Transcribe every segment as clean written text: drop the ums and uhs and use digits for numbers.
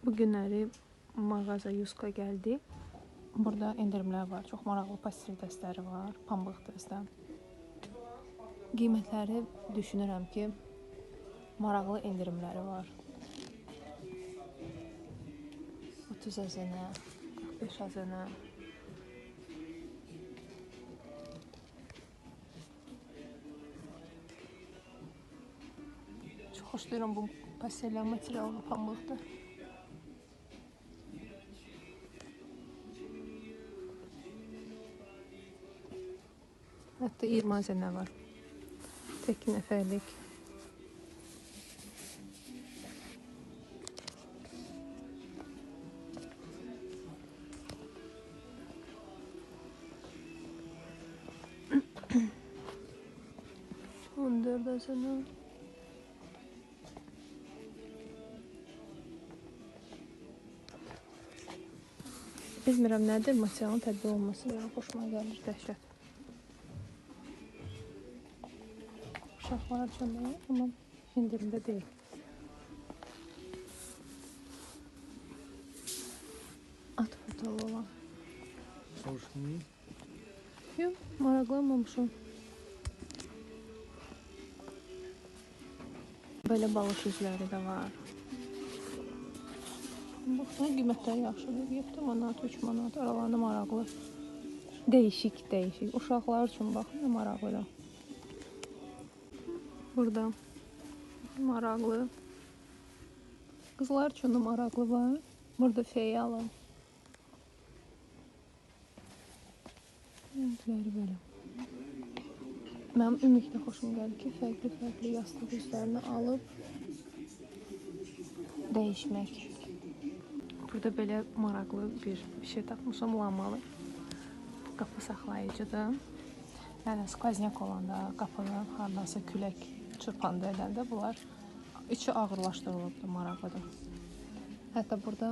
Bu günləri mağaza Yuska gəldi. Burada endirimlər var. Çox maraqlı pastel dəstləri var. Pambıq dəstə. Qiymətləri düşünürəm ki, maraqlı endirimləri var. 30 əzənə, 45 əzənə. Çox xoşlayıram bu pasteller materiallı pambıqdır. Hətta 20 əzənə var. Tek nəfərlik. Onlar da sana. Bilmirəm nədir, materialın tədbir olması belə xoşuma gəlir, dəhşət. Uşaqlar üçün də, amma endirimdə deyil. At portalı olan. Soruşdun mu? Yox, maraqlanmamışam. Belə balıq üzləri də var. Baxın, qiymətləri yaxşıdır. 7 manat, 3 manat, aralarında maraqlı. Değişik. Uşaqlar üçün baxın, nə maraqlıdır. Burada maraqlı. Qızlar üçün də maraqlı var. Burada feyalı. Renkləri belə. Mənim ümumiyyətlə xoşum gəlir ki, fərqli yastıq üzlərini alıb dəyişmək. Burada belə maraqlı bir şey tapmışam, lamalı. Qapı saxlayıcıdır. Yəni skvozyak olanda, qapının hardansa külək çırpanda edəndə bunlar içi ağırlaşdırılıbdır, maraqlıdır. Hətta burada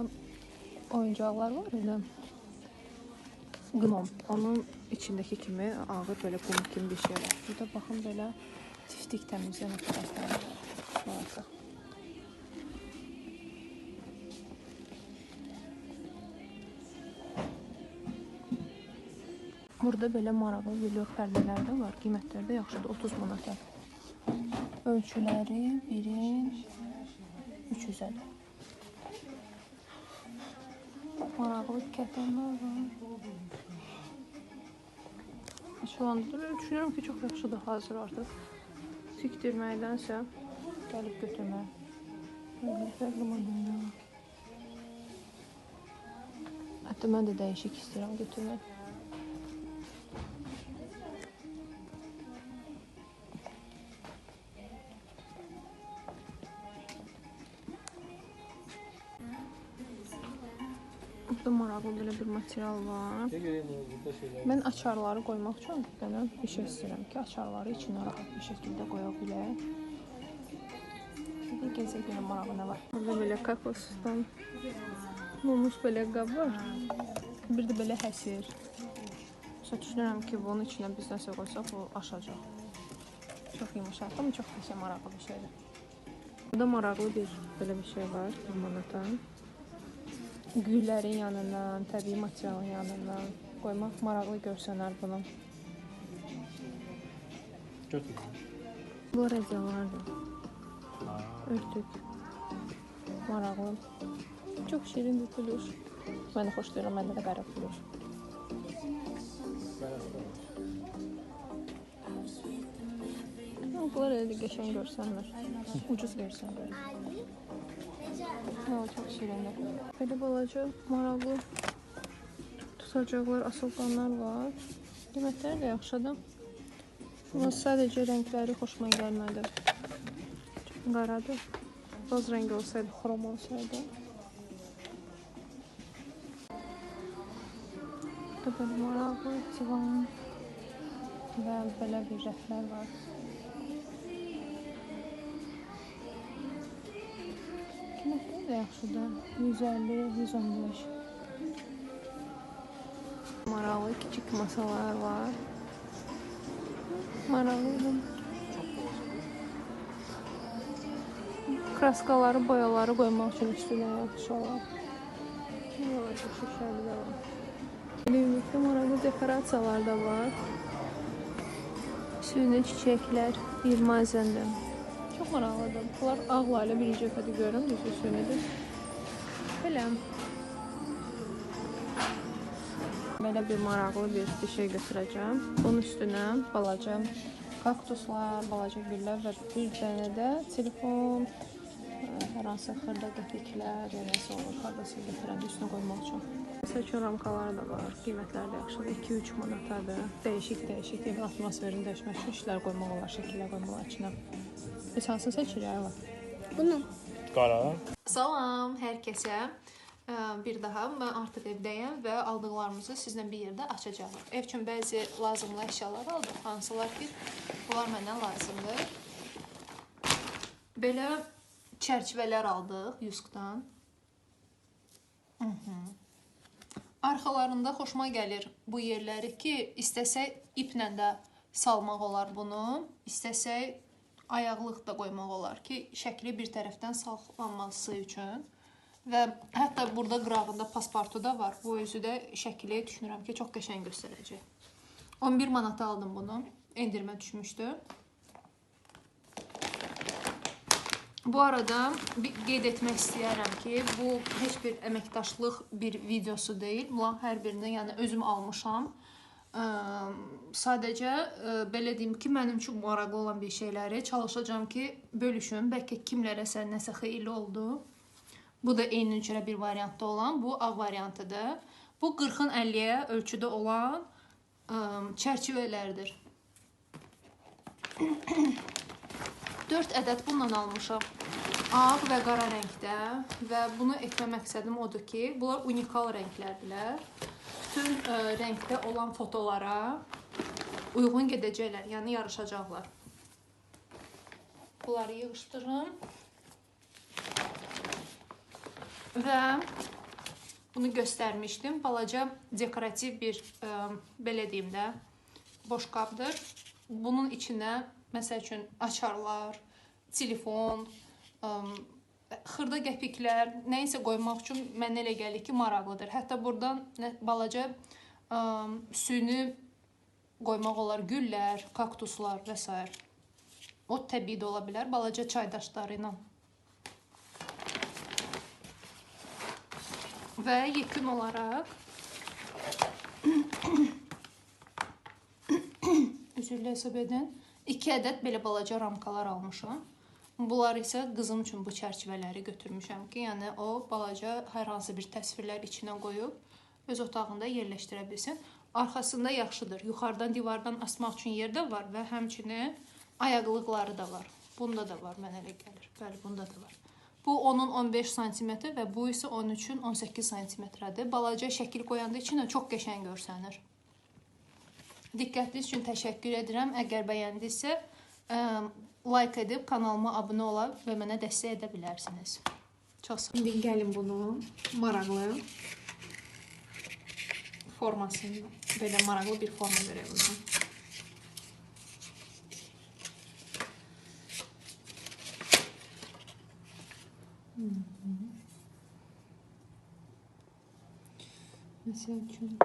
oyuncaqlar var idi. Gnom. Onun içindəki kimi ağır belə qum kimi bir şey var. Burada baxın belə tiftik təmizləyən aparatları var. Burada belə maraqlı velour pərdələr də var. Qiymətləri də yaxşıdır, 30 manata. Ölçüləri birin 300-ədir. Maraqlı kətanlar var. Şu anda düşünüyorum ki, çox yaxşıdır hazır artıq. Tikdirməkdənsə gəlib götürmək. Fərqli modellər var. Hətta mən də dəyişik istəyirəm götürmək. Burada maraqlı belə bir material var. Mən açarları qoymaq üçün bir şey istəyirəm ki, açarları içinə rahat bir şəkildə qoya bilək. Bir gəzək görə maraqlı nə var. Burada belə kakosdan mumus belə qab var. Bir də belə həsir. Düşünürəm ki, bunun içinə biz nəsə qoysaq, bu aşacaq. Çox yumuşaq, amma çox qəşəng maraqlı bir şeydir. Burada maraqlı belə bir şey var, 1 manata. Güllərin yanından, təbii materialın yanından qoymaq maraqlı görsənər bunu. Bu rəzyalardır. Örtük. Maraqlı. Çox şirindir pluş. Mən də xoşlayıram, məndə də qara pluş. Bunlar elə də qəşəng görsənmir. Ucuz görsənmir. Çok şirindir. Böyle balaca maraqlı tutacaqlar, asılqanlar var. Qiymətləri də yaxşıdır. Amma sadəcə rəngləri xoşuma gəlmədi. Qaradır. Boz rəngi olsaydı, xrom olsaydı. Burada böyle maraqlı divan və belə bir rəflər var. Qiymətləri də yaxşıdır. 150, 115. Maraqlı küçük masalar var. Maraqlı. kraskaları, boyaları qoymaq üçün üstünə yaxşı olar. Bu şüşəli də var. Ümumiyyətlə maraqlı dekorasiyalar da var. Süni çiçəklər 20 azəndə. Çox maraqlıdır. Bunlar ağla ilə birinci dəfədə görürəm, düzü sünidir. Belə. Belə bir maraqlı bir şey götürəcəm. Bunun üstünə balaca kaktuslar, balaca güllər və bir dənə də telefon, hər hansı xırda qəpiklər, nəsə olur, hardasa götürəndə üstünə qoymaq üçün. Məsəl üçün ramkalar da var, qiymətləri də yaxşıdır, 2-3 manatadır. Dəyişik, yəni atmosferini dəyişmək üçün işlər qoymaq olar, şəkillər qoymaq olar içinə. Biz hansını seçirik Ayva? Bunu. Qara. Salam hər kəsə. Bir daha mən artıq evdəyəm və aldıqlarımızı sizlə bir yerdə açacağım. Ev üçün bəzi lazımlı əşyalar aldıq, hansılar ki, bunlar mənə lazımdır. Belə çərçivələr aldıq Yuskdan. Arxalarında xoşuma gəlir bu yerləri ki, istəsək iplə də salmaq olar bunu, istəsək ayaqlıq da qoymaq olar ki, şəkli bir tərəfdən saxlanması üçün. Və hətta burada qırağında paspartu da var. Bu özü də şəkli düşünürəm ki, çox qəşəng göstərəcək. 11 manata aldım bunu. Endirmə düşmüşdü. Bu arada qeyd etmək istəyərəm ki, bu heç bir əməkdaşlıq bir videosu deyil. Bunların hər birini yəni özüm almışam. Sadəcə belə deyim ki, mənim üçün maraqlı olan bir şeyləri çalışacağam ki, bölüşüm. Bəlkə kimlərəsə nəsə xeyirli oldu. Bu da eyni cürə bir variantda olan, bu ağ variantıdır. Bu 40-ın 50-yə ölçüdə olan çərçivələrdir. 4 ədəd bundan almışam. Ağ və qara rəngdə və bunu etmə məqsədim odur ki, bunlar unikal rənglərdirlər. Bütün rəngdə olan fotolara uyğun gedəcəklər, yəni yarışacaqlar. Bunları yığışdırım. Və bunu göstərmişdim. Balaca dekorativ bir, belə deyim də, boşqabdır. Bunun içinə, məsəl üçün, açarlar, telefon, xırda qəpiklər, nəyisə qoymaq üçün mənə elə gəlir ki, maraqlıdır. Hətta buradan balaca süni qoymaq olar, güllər, kaktuslar və s. O təbii də ola bilər, balaca çaydaşları ilə. Və yekun olaraq üzrlə hesab edin, 2 ədəd belə balaca ramkalar almışam. Bunlar isə qızım üçün bu çərçivələri götürmüşəm ki, yəni o balaca hər hansı bir təsvirlər içinə qoyub öz otağında yerləşdirə bilsin. Arxasında yaxşıdır. Yuxarıdan divardan asmaq üçün yer də var və həmçinin ayaqlıqları da var. Bunda da var, mənə elə gəlir. Bəli, bunda da var. Bu onun 15 cm və bu isə 13-ün 18 cm-dir. Balaca şəkil qoyanda içinə çox qəşəng görsənir. Diqqətiniz üçün təşəkkür edirəm. Əgər bəyəndinizsə, like edib kanalıma abunə ola və mənə dəstək edə bilərsiniz. Çox sağ olun. İndi gəlin bunu maraqlı formasını, belə maraqlı bir forma verək bunu. Məsəl üçün,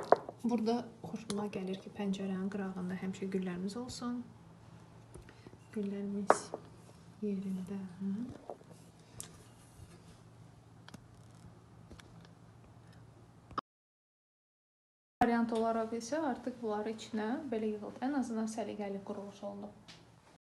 burada xoşuma gəlir ki, pəncərənin qırağında həmişə güllərimiz olsun. Güllərimiz yerində. Variant olaraq isə artıq bunları içinə belə yığıldı. Ən azından səliqəli quruluş oldu.